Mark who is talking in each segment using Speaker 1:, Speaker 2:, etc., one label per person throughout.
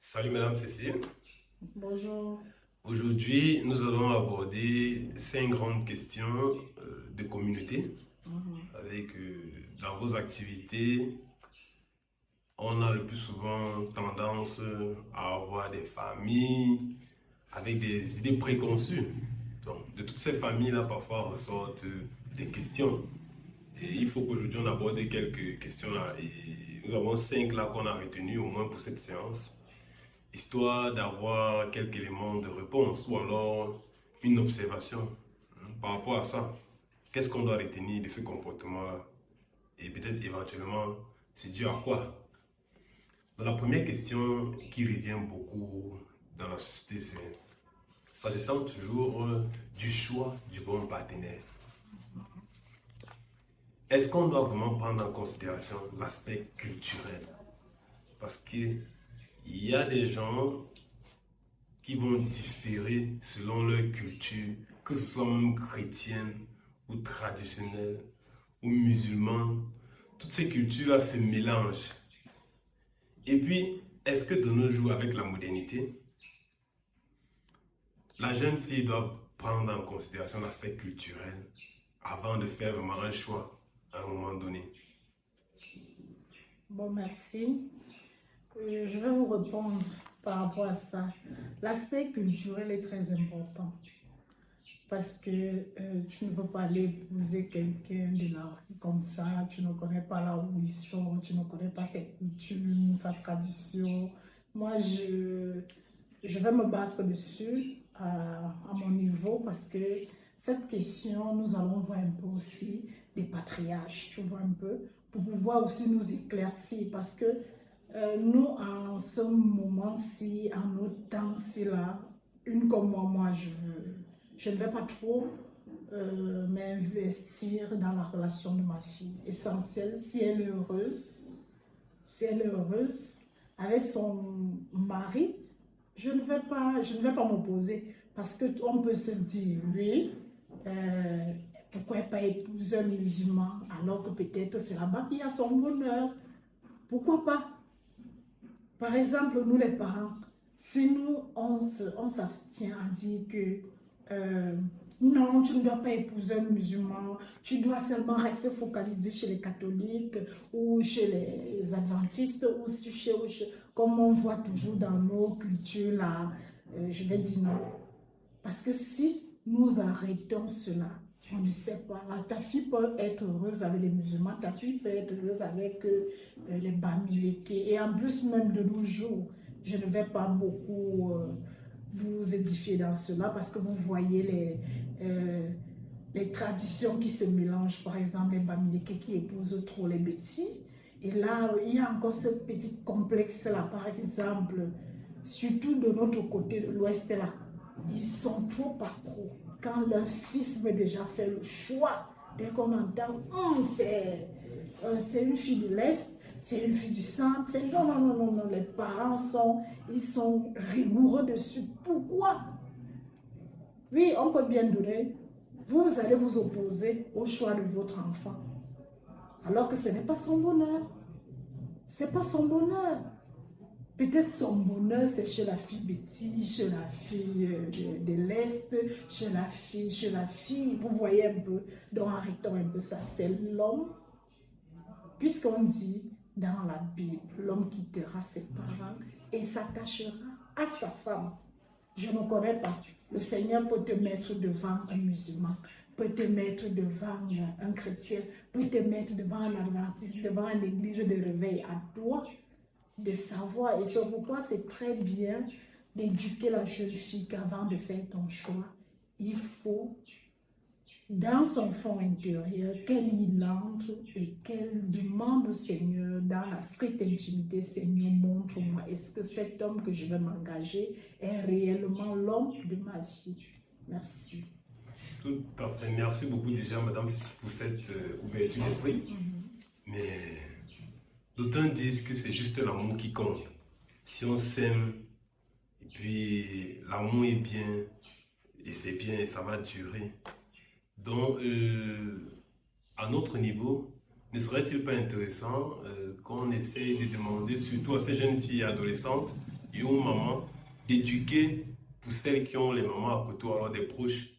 Speaker 1: Salut Madame Cécile.
Speaker 2: Bonjour.
Speaker 1: Aujourd'hui, nous allons aborder 5 grandes questions de communauté.
Speaker 2: Mhm.
Speaker 1: Dans vos activités, on a le plus souvent tendance à avoir des familles avec des idées préconçues. Donc, de toutes ces familles-là, parfois ressortent des questions. Et il faut qu'aujourd'hui, on aborde quelques questions-là. Et nous avons 5 là qu'on a retenues, au moins pour cette séance, histoire d'avoir quelques éléments de réponse ou alors une observation par rapport à ça. Qu'est-ce qu'on doit retenir de ce comportement-là? Et peut-être éventuellement, c'est dû à quoi? Donc, la première question qui revient beaucoup dans la société, c'est s'agissant toujours du choix du bon partenaire. Est-ce qu'on doit vraiment prendre en considération l'aspect culturel? Parce qu'il y a des gens qui vont différer selon leur culture, que ce soit même chrétienne ou traditionnelle ou musulmane. Toutes ces cultures-là se mélangent. Et puis, est-ce que de nos jours, avec la modernité, la jeune fille doit prendre en considération l'aspect culturel avant de faire vraiment un choix à un moment donné?
Speaker 2: Bon, merci. Je vais vous répondre par rapport à ça. L'aspect culturel est très important parce que tu ne peux pas aller épouser quelqu'un de la rue comme ça. Tu ne connais pas là où ils sont, tu ne connais pas ses coutumes, sa tradition. Moi, je vais me battre dessus à mon niveau parce que cette question, nous allons voir un peu aussi des patriarches, tu vois un peu, pour pouvoir aussi nous éclaircir parce que nous, en ce moment-ci, en nos temps-ci là, une comme moi, je ne vais pas trop m'investir dans la relation de ma fille. Essentiel, si elle est heureuse avec son mari, je ne vais pas m'opposer parce qu'on peut se dire, oui, pourquoi pas épouser un musulman alors que peut-être c'est là-bas qu'il y a son bonheur. Pourquoi pas? Par exemple, nous les parents, si nous, on s'abstient à dire que non, tu ne dois pas épouser un musulman, tu dois seulement rester focalisé chez les catholiques ou chez les adventistes comme on voit toujours dans nos cultures là, je vais dire non. Parce que si nous arrêtons cela, on ne sait pas. Là, ta fille peut être heureuse avec les musulmans, ta fille peut être heureuse avec les Bamileke. Et en plus, même de nos jours, je ne vais pas beaucoup vous édifier dans cela parce que vous voyez les traditions qui se mélangent. Par exemple, les Bamileke qui épousent trop les bêtis. Et là, il y a encore ce petit complexe-là, par exemple, surtout de notre côté de l'Ouest là. Ils sont trop accros. Quand leur fils veut déjà faire le choix, dès qu'on entend, c'est une fille de l'Est, c'est une fille du centre, non, non, non, non, non, les parents ils sont rigoureux dessus. Pourquoi? Oui, on peut bien donner. Vous allez vous opposer au choix de votre enfant. Alors que ce n'est pas son bonheur. Ce n'est pas son bonheur. Peut-être son bonheur, c'est chez la fille Betty, chez la fille de l'Est, chez la fille. Vous voyez un peu, donc arrêtons un peu ça. C'est l'homme, puisqu'on dit dans la Bible, l'homme quittera ses parents et s'attachera à sa femme. Je ne connais pas. Le Seigneur peut te mettre devant un musulman, peut te mettre devant un chrétien, peut te mettre devant un adventiste, devant une église de réveil. À toi de savoir. Et c'est pourquoi c'est très bien d'éduquer la jeune fille qu'avant de faire ton choix, il faut, dans son fond intérieur, qu'elle y entre et qu'elle demande au Seigneur, dans la stricte intimité, Seigneur, montre-moi, est-ce que cet homme que je vais m'engager est réellement l'homme de ma vie? Merci.
Speaker 1: Tout à fait. Merci beaucoup déjà, Madame, pour cette ouverture d'esprit. Mais d'autres disent que c'est juste l'amour qui compte. Si on s'aime, et puis l'amour est bien, et c'est bien, et ça va durer. Donc, à notre niveau, ne serait-il pas intéressant qu'on essaye de demander, surtout à ces jeunes filles adolescentes, et aux mamans d'éduquer pour celles qui ont les mamans à côté ou alors des proches.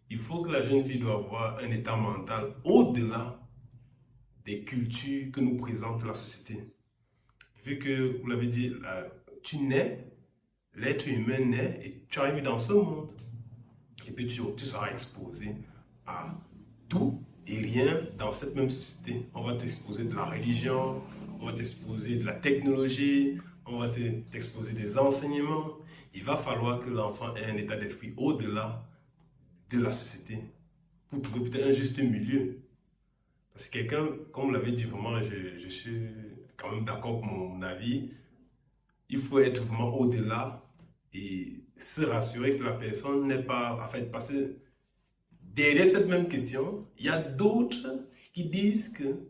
Speaker 1: Il faut que la jeune fille doit avoir un état mental au-delà des cultures que nous présente la société. Vu que, vous l'avez dit, tu nais, l'être humain naît et tu arrives dans ce monde. Et puis tu seras exposé à tout et rien dans cette même société. On va t'exposer de la religion, on va t'exposer de la technologie, on va t'exposer des enseignements. Il va falloir que l'enfant ait un état d'esprit au-delà de la société pour trouver peut-être un juste milieu. Parce que quelqu'un, comme vous l'avez dit, vraiment, je suis quand même d'accord avec mon avis. Il faut être vraiment au-delà et se rassurer que la personne n'est pas, en fait, parce que derrière cette même question, il y a d'autres qui disent que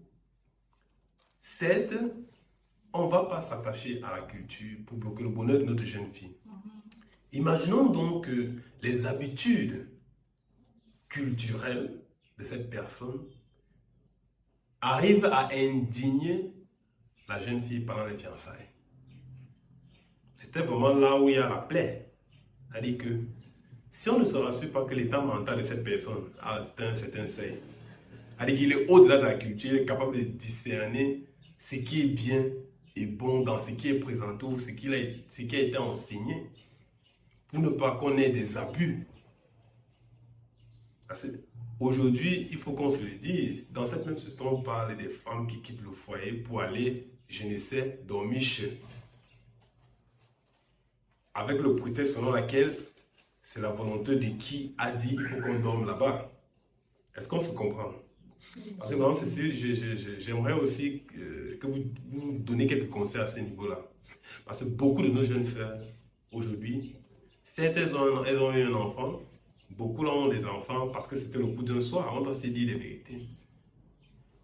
Speaker 1: certes, on ne va pas s'attacher à la culture pour bloquer le bonheur de notre jeune fille. Imaginons donc que les habitudes culturelles de cette personne arrivent à indigner la jeune fille pendant les fiançailles. C'était vraiment là où il y a la plaie. C'est-à-dire que si on ne se rassure pas que l'état mental de cette personne a atteint un certain seuil, c'est-à-dire qu'il est au-delà de la culture, il est capable de discerner ce qui est bien et bon dans ce qui est présenté ou ce qui a été enseigné, pour ne pas qu'on ait des abus. Aujourd'hui, il faut qu'on se le dise, dans cette même société, on parle des femmes qui quittent le foyer pour aller, je ne sais, dormir chez. Avec le prétexte selon lequel c'est la volonté de qui a dit il faut qu'on dorme là-bas. Est-ce qu'on se comprend? Parce que, par exemple, Cécile, j'aimerais aussi que vous donniez quelques conseils à ce niveau-là. Parce que beaucoup de nos jeunes frères, aujourd'hui, certes, elles ont eu un enfant, beaucoup là ont des enfants parce que c'était le coup d'un soir, on doit se dire les vérités.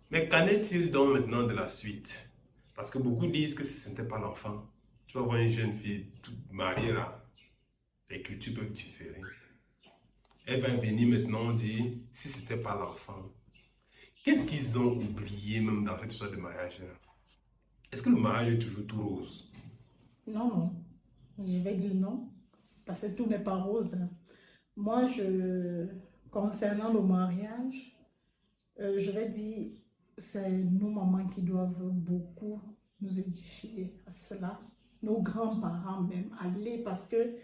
Speaker 1: Mais qu'en est-il donc maintenant de la suite? Parce que beaucoup disent que ce n'était pas l'enfant. Tu vas voir une jeune fille toute mariée là, les cultures peuvent différer. Elle va venir maintenant dire si c'était pas l'enfant. Qu'est-ce qu'ils ont oublié même dans cette histoire de mariage là? Est-ce que le mariage est toujours tout rose?
Speaker 2: Non, non. Je vais dire non. Parce que tout n'est pas rose. Moi, concernant le mariage, je vais dire, c'est nos mamans qui doivent beaucoup nous édifier à cela. Nos grands-parents même, aller parce que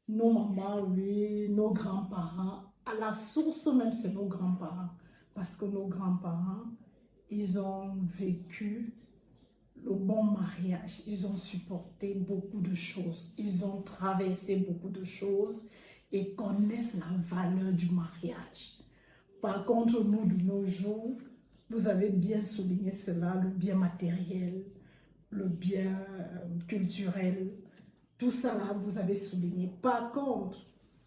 Speaker 2: nos mamans, oui, nos grands-parents, à la source même, c'est nos grands-parents. Parce que nos grands-parents, ils ont vécu le bon mariage. Ils ont supporté beaucoup de choses. Ils ont traversé beaucoup de choses et connaissent la valeur du mariage. Par contre, nous, de nos jours, vous avez bien souligné cela, le bien matériel, le bien culturel, tout ça là, vous avez souligné. Par contre,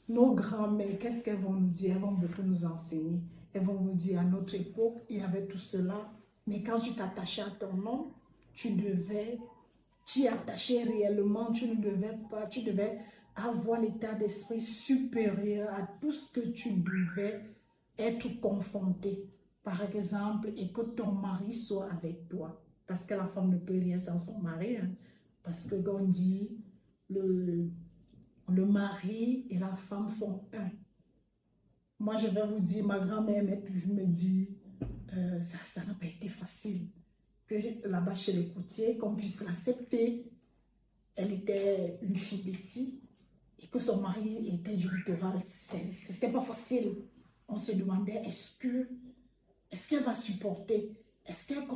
Speaker 2: nos grands-mères, qu'est-ce qu'elles vont nous dire? Elles vont beaucoup nous enseigner. Elles vont vous dire, à notre époque, il y avait tout cela. Mais quand tu t'attachais à ton nom, tu y attacher réellement, tu ne devais pas, tu devais avoir l'état d'esprit supérieur à tout ce que tu devais être confronté. Par exemple, et que ton mari soit avec toi. Parce que la femme ne peut rien sans son mari. Hein. Parce que quand on dit, le mari et la femme font un. Moi, je vais vous dire, ma grand-mère me dit, ça n'a pas été facile. Que là-bas chez les coutiers, qu'on puisse l'accepter. Elle était une fille bêtise et que son mari était du littoral. C'était pas facile. On se demandait, est-ce qu'elle va supporter? Est-ce qu'elle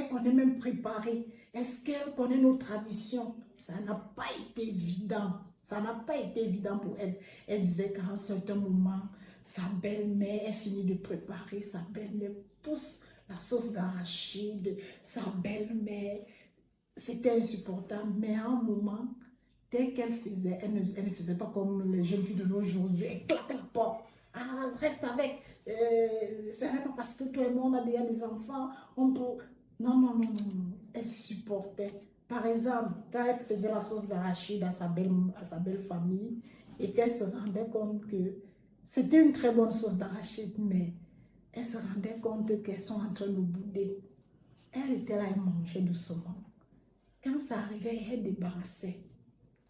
Speaker 2: connaît même préparer? Est-ce qu'elle connaît nos traditions? Ça n'a pas été évident. Ça n'a pas été évident pour elle. Elle disait qu'à un certain moment, sa belle-mère, elle finit de préparer, sa belle-mère pousse la sauce d'arachide, sa belle-mère, c'était insupportable. Mais à un moment, dès qu'elle faisait, elle ne faisait pas comme les jeunes filles de nos jours, elle claque la porte. Ah, reste avec. Ce n'est pas parce que toi et moi, on a déjà des enfants, on peut... Non, non, non, non, non. Elle supportait. Par exemple, quand elle faisait la sauce d'arachide à sa belle famille et qu'elle se rendait compte que c'était une très bonne sauce d'arachide, mais elle se rendait compte qu'elles sont en train de bouder. Elle était là, elle mangeait doucement. Quand ça arrivait, elle débarrassait.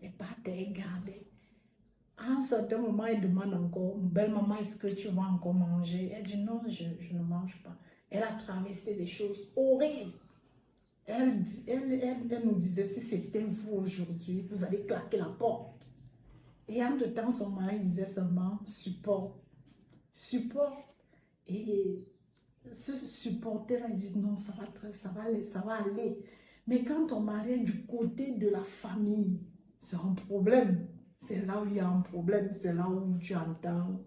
Speaker 2: Et pas te regarder. À un certain moment, elle demande encore, belle-maman, est-ce que tu vas encore manger? Elle dit non, je ne mange pas. Elle a traversé des choses horribles. Elle nous disait, si c'était vous aujourd'hui, vous allez claquer la porte. Et en même temps, son mari disait seulement, support. Support. Et ce supporter, elle dit non, ça va aller, ça va aller. Mais quand ton mari est du côté de la famille, c'est un problème. C'est là où il y a un problème, c'est là où tu entends,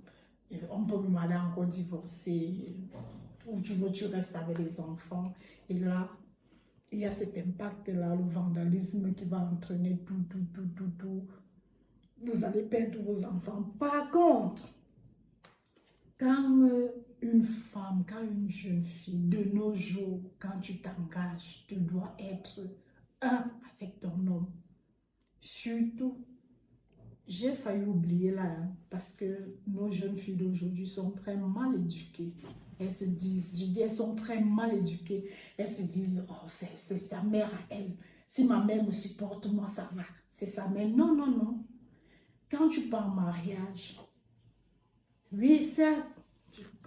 Speaker 2: on peut même aller encore divorcer, où tu veux, tu restes avec les enfants. Et là, il y a cet impact-là, le vandalisme qui va entraîner tout. Vous allez perdre vos enfants. Par contre, quand une femme, quand une jeune fille, de nos jours, quand tu t'engages, tu dois être un avec ton homme. Surtout, j'ai failli oublier là, hein, parce que nos jeunes filles d'aujourd'hui sont très mal éduquées. Elles se disent, je dis, elles sont très mal éduquées. Elles se disent, oh, c'est sa mère à elle. Si ma mère me supporte, moi, ça va. C'est sa mère. Non, non, non. Quand tu pars en mariage, oui, certes,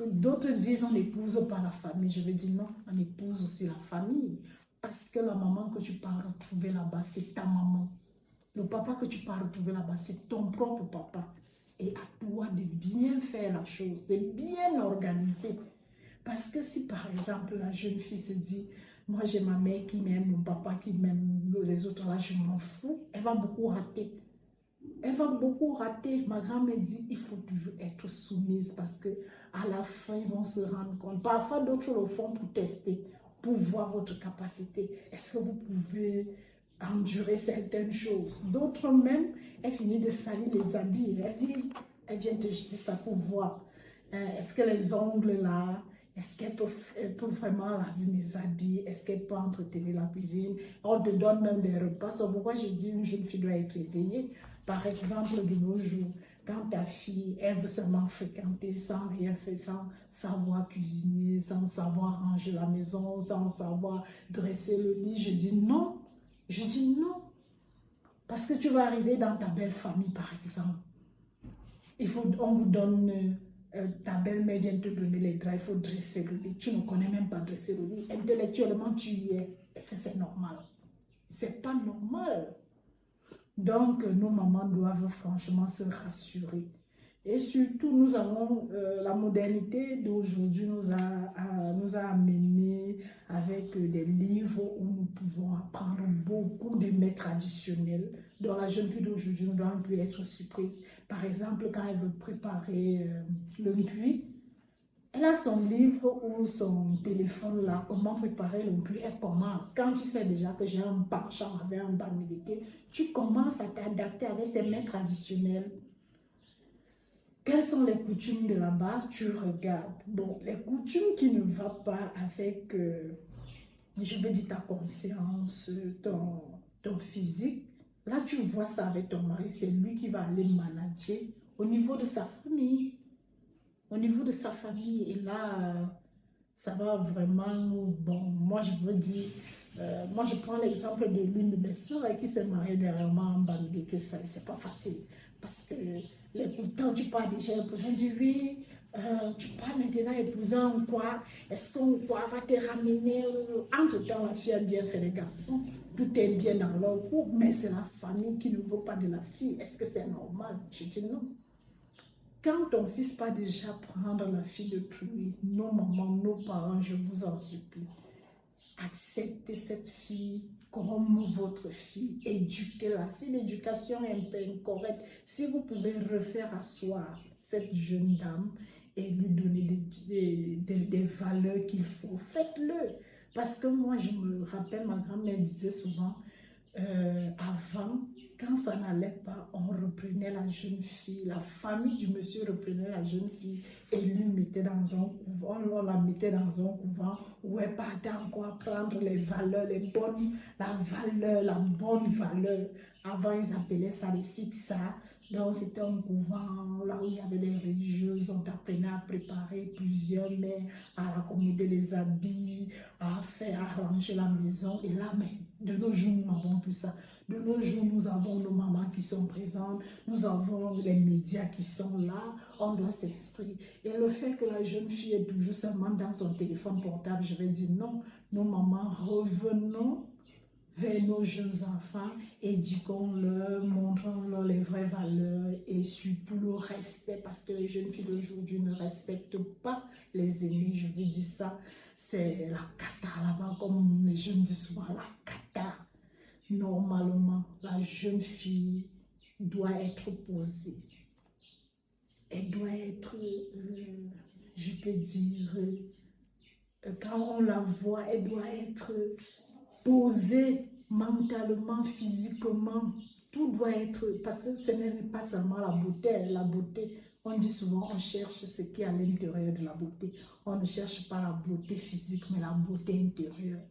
Speaker 2: d'autres disent on n'épouse pas la famille. Je vais dire non, on épouse aussi la famille. Parce que la maman que tu pars retrouver là-bas, c'est ta maman. Le papa que tu pars retrouver là-bas, c'est ton propre papa. Et à toi de bien faire la chose, de bien organiser. Parce que si par exemple la jeune fille se dit, moi j'ai ma mère qui m'aime, mon papa qui m'aime, les autres là, je m'en fous, elle va beaucoup rater. Elle va beaucoup rater. Ma grand-mère dit, il faut toujours être soumise parce que à la fin, ils vont se rendre compte. Parfois, d'autres le font pour tester, pour voir votre capacité. Est-ce que vous pouvez endurer certaines choses? D'autres même, elle finit de salir les habits. Elle dit, elle vient te jeter ça pour voir. Est-ce que les ongles là, est-ce qu'elle peut vraiment laver mes habits? Est-ce qu'elle peut entretenir la cuisine? On te donne même des repas. C'est pourquoi je dis une jeune fille doit être éveillée. Par exemple, de nos jours, quand ta fille, elle veut seulement fréquenter sans rien faire, sans savoir cuisiner, sans savoir ranger la maison, sans savoir dresser le lit, je dis non. Je dis non. Parce que tu vas arriver dans ta belle famille, par exemple. On vous donne, ta belle-mère vient te donner les draps, il faut dresser le lit. Tu ne connais même pas dresser le lit. Intellectuellement, tu y es. Est-ce que c'est normal? C'est pas normal. Donc, nos mamans doivent franchement se rassurer. Et surtout, nous avons la modernité d'aujourd'hui nous a amené avec des livres où nous pouvons apprendre beaucoup des mets traditionnels. Dans la jeune fille d'aujourd'hui, nous devons plus être surprise. Par exemple, quand elle veut préparer le cuit, elle a son livre ou son téléphone là, comment préparer le cuit, elle commence. Quand tu sais déjà que j'ai un penchant avec un bamileke, tu commences à t'adapter avec ces mets traditionnels. Quelles sont les coutumes de là-bas? Tu regardes. Bon, les coutumes qui ne vont pas avec, je veux dire, ta conscience, ton physique. Là, tu vois ça avec ton mari, c'est lui qui va aller manager au niveau de sa famille. Au niveau de sa famille. Et là, ça va vraiment, bon, moi je veux dire, moi je prends l'exemple de l'une de mes soeurs qui s'est mariée dernièrement en Bangladesh, que ça, c'est pas facile. Parce que quand tu pars déjà épouser, on dit oui, tu pars maintenant épouser un quoi, est-ce qu'on quoi va te ramener? Entre-temps, la fille a bien fait les garçons, tout est bien dans leur couple, mais c'est la famille qui ne veut pas de la fille. Est-ce que c'est normal? Je dis non. Quand ton fils pas déjà prendre la fille de d'autrui, nos mamans, nos parents, je vous en supplie, acceptez cette fille comme votre fille, éduquez-la. Si l'éducation est un peu incorrecte, si vous pouvez refaire asseoir cette jeune dame et lui donner des valeurs qu'il faut, faites-le. Parce que moi, je me rappelle, ma grand-mère disait souvent, avant, quand ça n'allait pas, on reprenait la jeune fille, la famille du monsieur reprenait la jeune fille et lui mettait dans un couvent, on la mettait dans un couvent où elle partait encore apprendre les valeurs, la bonne valeur. Avant, ils appelaient ça les siksa. Donc, c'était un couvent là où il y avait des religieuses, on apprenait à préparer plusieurs mets, à accommoder les habits, à ranger la maison. Et là, mais de nos jours, nous n'avons plus ça. De nos jours, nous avons nos mamans qui sont présents, nous avons les médias qui sont là, on doit s'exprimer. Et le fait que la jeune fille est toujours seulement dans son téléphone portable, je vais dire non, nos mamans, revenons vers nos jeunes enfants, éduquons-leur, montrons-leur les vraies valeurs et surtout le respect, parce que les jeunes filles d'aujourd'hui ne respectent pas les aînés. Je veux dire ça, c'est la cata là-bas, comme les jeunes disent souvent, la cata. Normalement, la jeune fille doit être posée. Elle doit être, je peux dire, quand on la voit, elle doit être posée mentalement, physiquement. Tout doit être, parce que ce n'est pas seulement la beauté. La beauté, on dit souvent, on cherche ce qui est à l'intérieur de la beauté. On ne cherche pas la beauté physique, mais la beauté intérieure.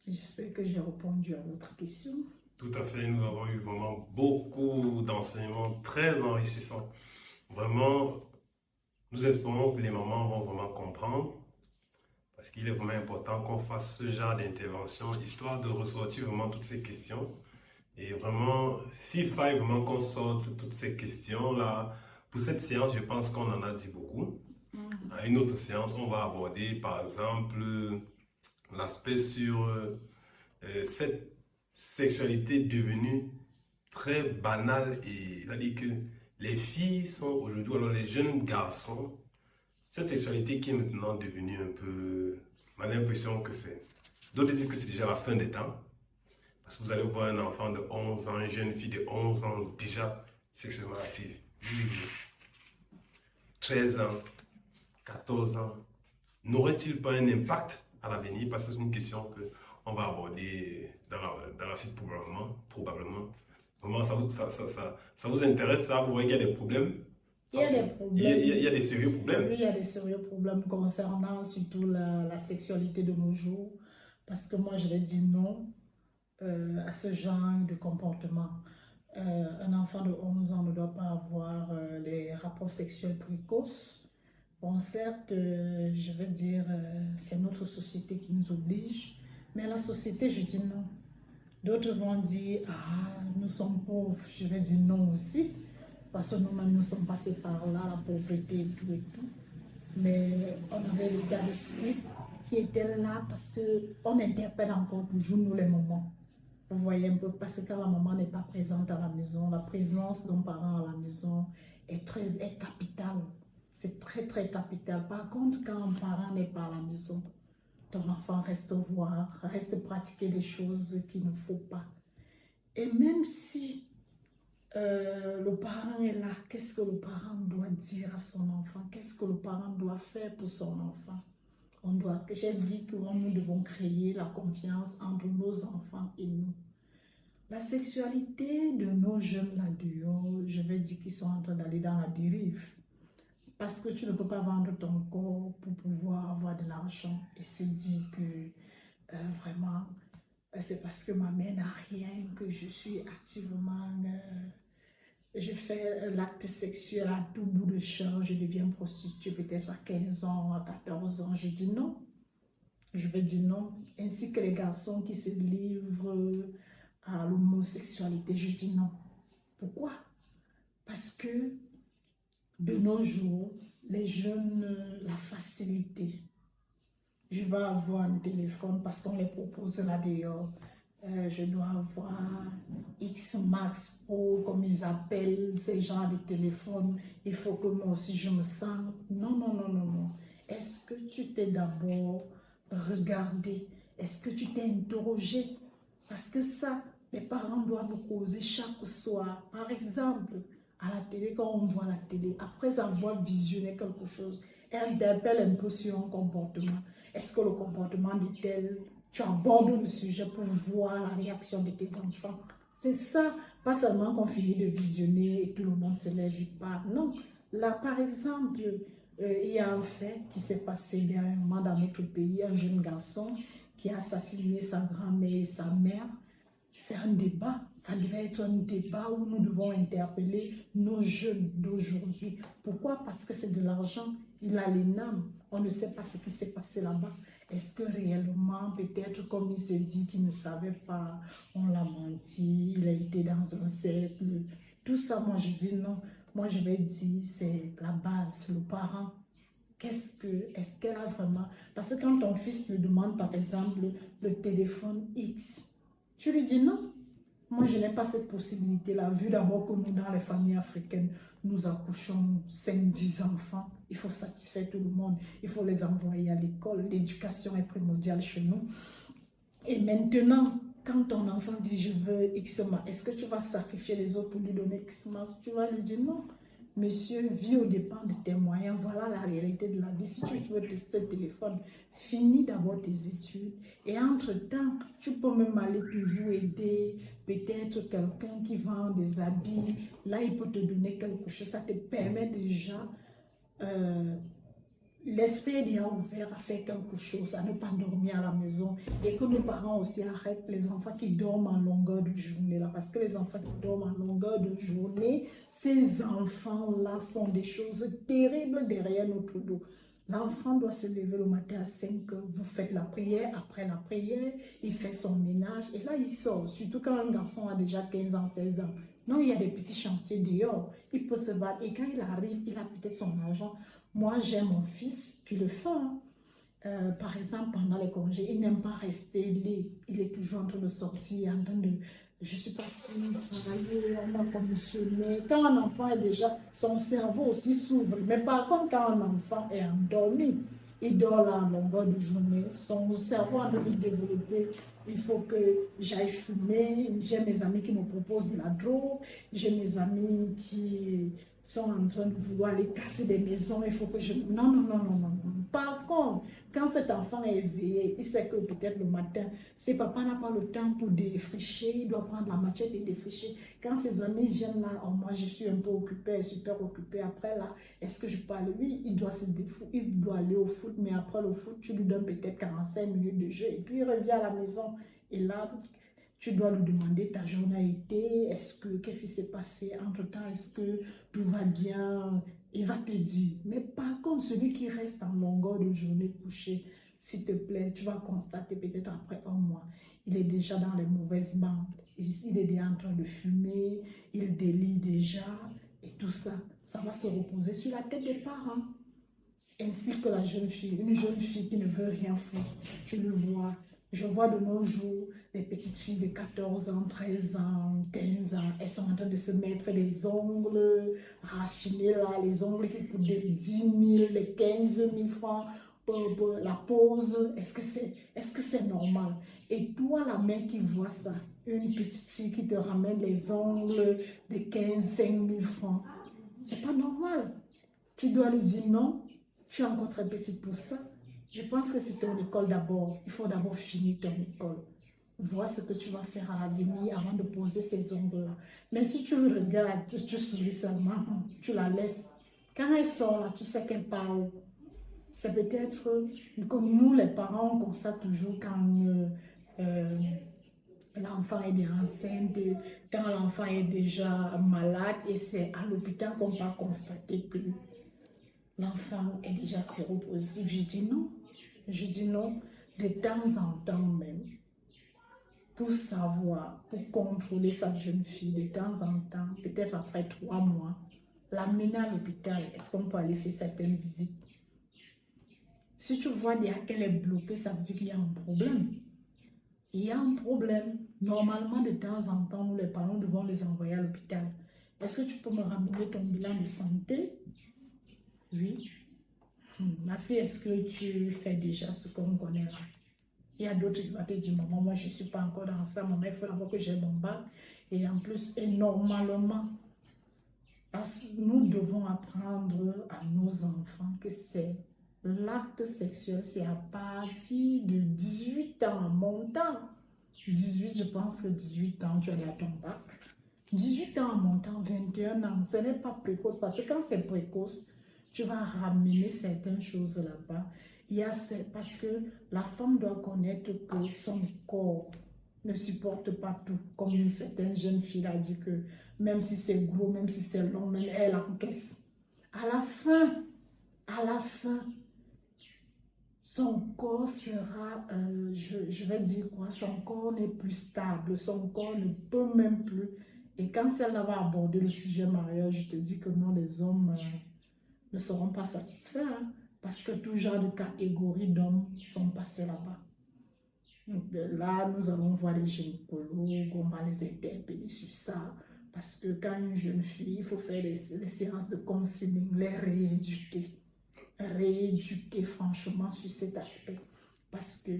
Speaker 2: J'espère que j'ai répondu à votre question.
Speaker 1: Tout à fait, nous avons eu vraiment beaucoup d'enseignements très enrichissants. Vraiment, nous espérons que les mamans vont vraiment comprendre, parce qu'il est vraiment important qu'on fasse ce genre d'intervention, histoire de ressortir vraiment toutes ces questions. Et vraiment, s'il faille vraiment qu'on sorte toutes ces questions-là, pour cette séance, je pense qu'on en a dit beaucoup. À une autre séance, on va aborder, par exemple, l'aspect sur cette sexualité devenue très banale, et c'est-à-dire que les filles sont aujourd'hui, alors les jeunes garçons, cette sexualité qui est maintenant devenue un peu, on a l'impression que c'est, d'autres disent que c'est déjà la fin des temps, parce que vous allez voir un enfant de 11 ans, une jeune fille de 11 ans déjà sexuellement active, 13 ans, 14 ans, n'aurait-il pas un impact à l'avenir? Parce que c'est une question qu'on va aborder dans la suite probablement. Vraiment, ça vous intéresse, ça? Vous voyez qu'il y a des problèmes?
Speaker 2: Il y a des problèmes.
Speaker 1: Il y a des sérieux problèmes.
Speaker 2: Oui, il y a des sérieux problèmes concernant surtout la sexualité de nos jours. Parce que moi, je vais dire non à ce genre de comportement. Un enfant de 11 ans ne doit pas avoir les rapports sexuels précoces. Bon, certes, je veux dire, c'est notre société qui nous oblige, mais la société, je dis non. D'autres vont dire, ah, nous sommes pauvres, je vais dire non aussi, parce que nous-mêmes, nous sommes passés par là, la pauvreté et tout et tout. Mais on avait l'état d'esprit qui était là parce qu'on interpelle encore toujours nous les moments. Vous voyez un peu, parce que quand la maman n'est pas présente à la maison, la présence d'un parent à la maison est capitale. C'est très, très capital. Par contre, quand un parent n'est pas à la maison, ton enfant reste voir, reste pratiquer des choses qu'il ne faut pas. Et même si le parent est là, qu'est-ce que le parent doit dire à son enfant? Qu'est-ce que le parent doit faire pour son enfant? J'ai dit que nous devons créer la confiance entre nos enfants et nous. La sexualité de nos jeunes là-dehors, je vais dire qu'ils sont en train d'aller dans la dérive. Parce que tu ne peux pas vendre ton corps pour pouvoir avoir de l'argent et se dire que vraiment, c'est parce que ma mère n'a rien que je suis activement... je fais l'acte sexuel à tout bout de champ, je deviens prostituée peut-être à 15 ans, à 14 ans. Je dis non. Je vais dire non. Ainsi que les garçons qui se livrent à l'homosexualité, je dis non. Pourquoi? Parce que de nos jours, les jeunes, la facilité. Je vais avoir un téléphone parce qu'on les propose là dehors. Je dois avoir X Max Pro, comme ils appellent ces genres de téléphone. Il faut que moi aussi je me sente. Non, non, non, non, non. Est-ce que tu t'es d'abord regardé? Est-ce que tu t'es interrogé? Parce que ça, les parents doivent causer chaque soir. Par exemple, à la télé, quand on voit la télé, après avoir visionné quelque chose, elle interpelle un peu sur un comportement. Est-ce que le comportement de tel, tu abordes le sujet pour voir la réaction de tes enfants? C'est ça, pas seulement qu'on finit de visionner et tout le monde se lève et part. Non, là par exemple, il y a un fait qui s'est passé dernièrement dans notre pays, un jeune garçon qui a assassiné sa grand-mère et sa mère. C'est un débat, ça devait être un débat où nous devons interpeller nos jeunes d'aujourd'hui. Pourquoi? Parce que c'est de l'argent, il a les noms, on ne sait pas ce qui s'est passé là-bas. Est-ce que réellement, peut-être comme il s'est dit qu'il ne savait pas, on l'a menti, il a été dans un cercle. Tout ça, moi je dis non. Moi je vais dire, c'est la base, le parent. Est-ce qu'elle a vraiment... Parce que quand ton fils te demande, par exemple, le téléphone X, tu lui dis non. Moi, je n'ai pas cette possibilité-là, vu d'abord que nous, dans les familles africaines, nous accouchons 5, 10 enfants. Il faut satisfaire tout le monde. Il faut les envoyer à l'école. L'éducation est primordiale chez nous. Et maintenant, quand ton enfant dit je veux X masse, est-ce que tu vas sacrifier les autres pour lui donner X masse? Tu vas lui dire non. Monsieur, vis au dépend de tes moyens. Voilà la réalité de la vie. Si tu veux tester le téléphone, finis d'abord tes études. Et entre-temps, tu peux même aller toujours aider peut-être quelqu'un qui vend des habits. Là, il peut te donner quelque chose. Ça te permet déjà... l'esprit est déjà ouvert à faire quelque chose, à ne pas dormir à la maison et que nos parents aussi arrêtent les enfants qui dorment en longueur de journée là, parce que les enfants qui dorment en longueur de journée, ces enfants-là font des choses terribles derrière notre dos. L'enfant doit se lever le matin à 5 heures, vous faites la prière, après la prière, il fait son ménage et là il sort, surtout quand un garçon a déjà 15 ans, 16 ans. Non, il y a des petits chantiers dehors, il peut se battre et quand il arrive, il a peut-être son argent. Moi, j'ai mon fils qui le fait. Par exemple, pendant les congés, il n'aime pas rester libre. Il est toujours en train de sortir, en train de... Je suis partie travailler, on m'a commissionné. Quand un enfant est déjà... Son cerveau aussi s'ouvre. Mais par contre, quand un enfant est endormi, il dort là en longueur de journée. Son cerveau a envie de développer. Il faut que j'aille fumer. J'ai mes amis qui me proposent de la drogue. J'ai mes amis qui sont en train de vouloir aller casser des maisons. Il faut que je... Non, non, non, non, non. Par contre, quand cet enfant est éveillé, il sait que peut-être le matin, ses papas n'a pas le temps pour défricher. Il doit prendre la machette et défricher. Quand ses amis viennent là, oh, moi je suis un peu occupée, super occupée. Après là, est-ce que je parle? Oui, il doit se défouler, il doit aller au foot, mais après le foot, tu lui donnes peut-être 45 minutes de jeu et puis il revient à la maison. Et là, tu dois lui demander ta journée a été, qu'est-ce qui s'est passé entre-temps, est-ce que tout va bien? Il va te dire. Mais par contre, celui qui reste en longueur de journée couché, s'il te plaît, tu vas constater peut-être après un mois, il est déjà dans les mauvaises bandes. Il est déjà en train de fumer, il délie déjà et tout ça. Ça va se reposer sur la tête des parents. Ainsi que la jeune fille, une jeune fille qui ne veut rien faire. Tu le vois. Je vois de nos jours les petites filles de 14 ans, 13 ans, 15 ans, elles sont en train de se mettre les ongles raffinés là, les ongles qui coûtent des 10 000, les 15 000 francs pour la pose. Est-ce que c'est normal? Et toi, la mère qui voit ça, une petite fille qui te ramène les ongles de 5 000 francs, c'est pas normal. Tu dois lui dire non, tu es encore très petite pour ça. Je pense que c'est ton école d'abord. Il faut d'abord finir ton école. Vois ce que tu vas faire à l'avenir avant de poser ces ongles-là. Mais si tu regardes, tu souris seulement, tu la laisses. Quand elle sort là, tu sais qu'elle parle. C'est peut-être que nous, les parents, on constate toujours quand l'enfant est déjà enceinte, quand l'enfant est déjà malade, et c'est à l'hôpital qu'on va constater que l'enfant est déjà séropositif. Je dis non, de temps en temps même, pour savoir, pour contrôler sa jeune fille, de temps en temps, peut-être après 3 mois, l'amener à l'hôpital. Est-ce qu'on peut aller faire certaines visites? Si tu vois déjà qu'elle est bloquée, ça veut dire qu'il y a un problème. Il y a un problème. Normalement, de temps en temps, nous les parents devons les envoyer à l'hôpital. Est-ce que tu peux me ramener ton bilan de santé? Oui. Ma fille, est-ce que tu fais déjà ce qu'on connaît là? Il y a d'autres qui vont te dire, maman, moi je ne suis pas encore dans ça, maman, il faut d'abord que j'ai mon bac. Et en plus, et normalement, nous devons apprendre à nos enfants que c'est l'acte sexuel, c'est à partir de 18 ans en montant. 18, je pense que 18 ans, tu allais à ton bac. 18 ans en montant, 21 ans, ce n'est pas précoce, parce que quand c'est précoce, tu vas ramener certaines choses là-bas. Parce que la femme doit connaître que son corps ne supporte pas tout. Comme certaines jeunes filles a dit que même si c'est gros, même si c'est long, même elle encaisse. À la fin, son corps sera, je vais dire quoi, son corps n'est plus stable, son corps ne peut même plus. Et quand celle-là va aborder le sujet mariage, je te dis que non, les hommes ne seront pas satisfaits, hein, parce que tout genre de catégories d'hommes sont passés là-bas. Donc là, nous allons voir les gynécologues, on va les interpeller sur ça. Parce que quand une jeune fille, il faut faire les séances de counseling, les rééduquer. Rééduquer franchement sur cet aspect. Parce que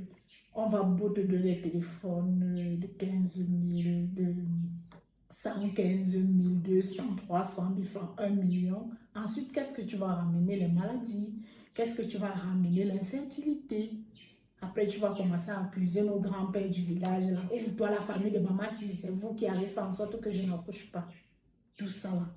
Speaker 2: on va beau te donner des téléphones de 15 000, de 115 000, 200, 300 000 francs, 1 million. Ensuite, qu'est-ce que tu vas ramener? Les maladies. Qu'est-ce que tu vas ramener? L'infertilité. Après, tu vas commencer à accuser nos grands-pères du village, là. Et toi, la famille de maman, si c'est vous qui avez fait en sorte que je n'accouche pas. Tout ça, là.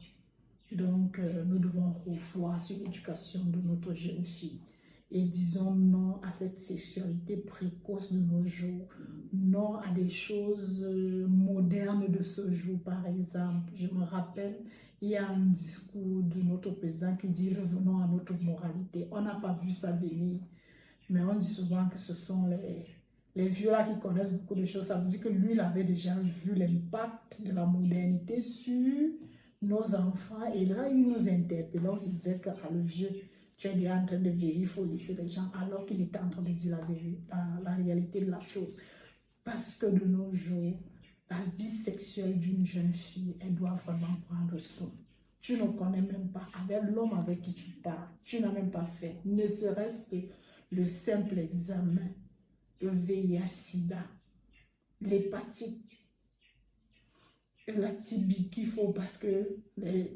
Speaker 2: Donc, nous devons revoir sur l'éducation de notre jeune fille. Et disons non à cette sexualité précoce de nos jours. Non à des choses modernes de ce jour, par exemple. Je me rappelle, il y a un discours de notre président qui dit « Revenons à notre moralité ». On n'a pas vu ça venir. Mais on dit souvent que ce sont les vieux là qui connaissent beaucoup de choses. Ça veut dire que lui, il avait déjà vu l'impact de la modernité sur nos enfants. Et là, il nous interpellait. On se disait que le vieux, tu es déjà en train de vieillir, il faut laisser les gens. Alors qu'il était en train de dire la réalité de la chose. Parce que de nos jours, la vie sexuelle d'une jeune fille, elle doit vraiment prendre soin. Tu ne connais même pas, avec l'homme avec qui tu parles, tu n'as même pas fait, ne serait-ce que le simple examen, le VIH-Sida, l'hépatite, la TB qu'il faut parce que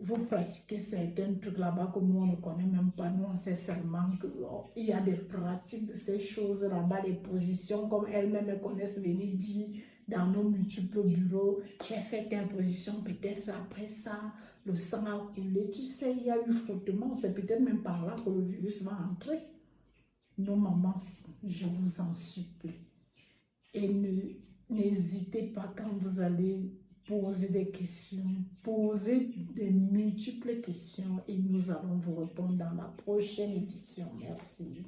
Speaker 2: vous pratiquez certains trucs là-bas que nous on ne connaît même pas. Nous on sait seulement qu'il y a des pratiques de ces choses là-bas, des positions comme elles-mêmes connaissent venir dire dans nos multiples bureaux. J'ai fait telle position, peut-être après ça, le sang a coulé. Tu sais, il y a eu frottement. C'est peut-être même par là que le virus va entrer. Nos mamans, je vous en supplie. Et n'hésitez pas quand vous allez poser des questions, posez des multiples questions et nous allons vous répondre dans la prochaine édition. Merci.